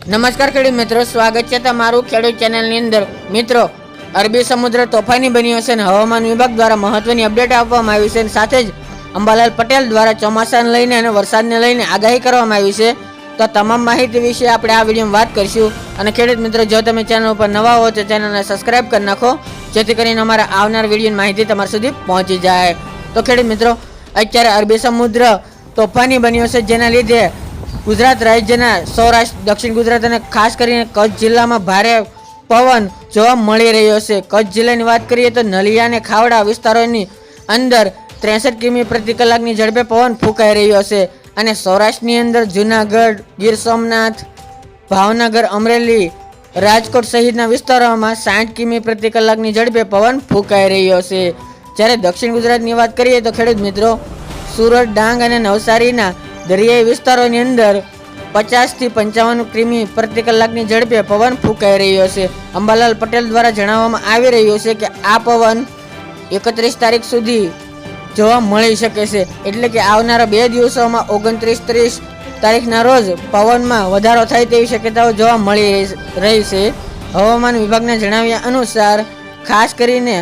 નમસ્કાર ખેડૂત મિત્રો, સ્વાગત છે તમારું ખેડૂત ચેનલની અંદર। મિત્રો, અરબી સમુદ્ર તોફાની બન્યો છે અને હવામાન વિભાગ દ્વારા મહત્વની અપડેટ આપવામાં આવી છે। સાથે જ અંબાલાલ પટેલ દ્વારા ચોમાસાને લઈને અને વરસાદને લઈને આગાહી કરવામાં આવી છે। તો તમામ માહિતી વિશે આપણે આ વિડીયોમાં વાત કરીશું। અને ખેડૂત મિત્રો, જો તમે ચેનલ ઉપર નવા હો તો ચેનલને સબસ્ક્રાઇબ કરી નાખો, જેથી કરીને અમારા આવનાર વિડીયોની માહિતી તમારા સુધી પહોંચી જાય। તો ખેડૂત મિત્રો, અત્યારે અરબી સમુદ્ર તોફાની બન્યો છે, જેના લીધે ગુજરાત રાજ્યના સૌરાષ્ટ્ર, દક્ષિણ ગુજરાત અને ખાસ કરીને કચ્છ જિલ્લામાં ભારે પવન જોવા મળી રહ્યો છે। કચ્છ જિલ્લાની વાત કરીએ તો નલિયા અને ખાવડા વિસ્તારોની અંદર 63 કિમી પ્રતિ કલાકની ઝડપે પવન ફૂંકાઈ રહ્યો છે અને સૌરાષ્ટ્રની અંદર જૂનાગઢ, ગીર સોમનાથ, ભાવનગર, અમરેલી, રાજકોટ સહિતના વિસ્તારોમાં 60 કિમી પ્રતિ કલાકની ઝડપે પવન ફૂંકાઈ રહ્યો છે। જ્યારે દક્ષિણ ગુજરાતની વાત કરીએ તો ખેડૂત મિત્રો, સુરત, ડાંગ અને નવસારીના દરિયાઈ વિસ્તારોની અંદર 50 થી 55 કિમી પ્રતિ કલાકની ઝડપે પવન ફૂંકાઈ રહ્યો છે। અંબાલાલ પટેલ દ્વારા જણાવવામાં આવી રહ્યું છે કે આ પવન 31 તારીખ સુધી જોવા મળી શકે છે, એટલે કે આવનારા 2 દિવસોમાં 29-30 તારીખના રોજ પવનમાં વધારો થાય તેવી શક્યતાઓ જોવા મળી રહી છે। હવામાન વિભાગના જણાવ્યા અનુસાર ખાસ કરીને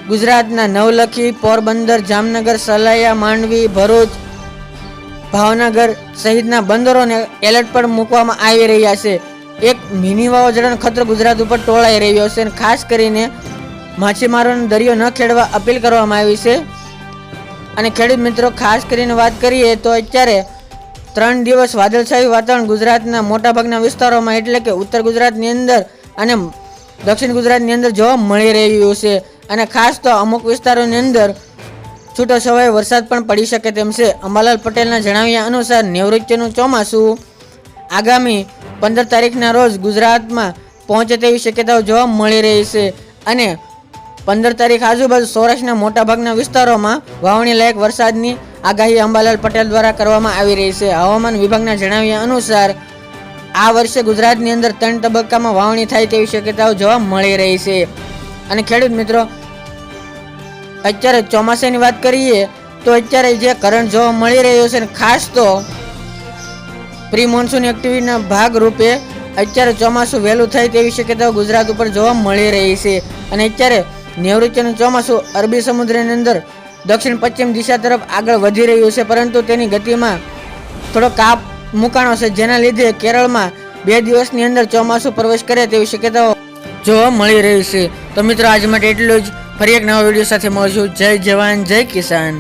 ગુજરાતના નવલખી, પોરબંદર, જામનગર, સલાયા, માંડવી, ભરૂચ, ભાવનગર સહિતના બંદરોને એલર્ટ પર મૂકવામાં આવી રહ્યા છે। એક મિની વાવાઝોડાનો ખતરો ગુજરાત ઉપર ટોળાઈ રહ્યો છે અને ખાસ કરીને માછીમારોને દરિયો ન ખેડવા અપીલ કરવામાં આવી છે। અને ખેડૂત મિત્રો, ખાસ કરીને વાત કરીએ તો અત્યારે 3 દિવસ વાદળછાયું વાતાવરણ ગુજરાતના મોટાભાગના વિસ્તારોમાં, એટલે કે ઉત્તર ગુજરાતની અંદર અને દક્ષિણ ગુજરાતની અંદર જોવા મળી રહ્યું છે અને ખાસ તો અમુક વિસ્તારોની અંદર છૂટો છવાયો વરસાદ પણ પડી શકે તેમ છે। અંબાલાલ પટેલના જણાવ્યા અનુસાર નૈઋત્યનું ચોમાસું આગામી 15 તારીખના રોજ ગુજરાતમાં પહોંચે તેવી શક્યતાઓ જોવા મળી રહી છે અને 15 તારીખ આજુબાજુ સૌરાષ્ટ્રના મોટાભાગના વિસ્તારોમાં વાવણી લાયક વરસાદની આગાહી અંબાલાલ પટેલ દ્વારા કરવામાં આવી રહી છે। હવામાન વિભાગના જણાવ્યા અનુસાર આ વર્ષે ગુજરાતની અંદર 3 તબક્કામાં વાવણી થાય તેવી શક્યતાઓ જોવા મળી રહી છે। અને ખેડૂત મિત્રો, અત્યારે ચોમાસાની વાત કરીએ તો અત્યારે જે કરંટ જોવા મળી રહ્યો છે, ખાસ તો પ્રી મોન્સૂન એક્ટિવિટીના ભાગ રૂપે અત્યારે ચોમાસું વહેલું થાય તેવી શક્યતાઓ ગુજરાત ઉપર જોવા મળી રહી છે અને અત્યારે નૈઋત્યનું ચોમાસું અરબી સમુદ્રની અંદર દક્ષિણ પશ્ચિમ દિશા તરફ આગળ વધી રહ્યું છે, પરંતુ તેની ગતિમાં થોડો કાપ મૂકાણો છે, જેના લીધે કેરળમાં 2 દિવસની અંદર ચોમાસું પ્રવેશ કરે તેવી શક્યતાઓ જોવા મળી રહી છે। તો મિત્રો, આજ માટે એટલું જ। ફરી એક નવા વિડીયો સાથે મળશું। જય જવાન, જય કિસાન।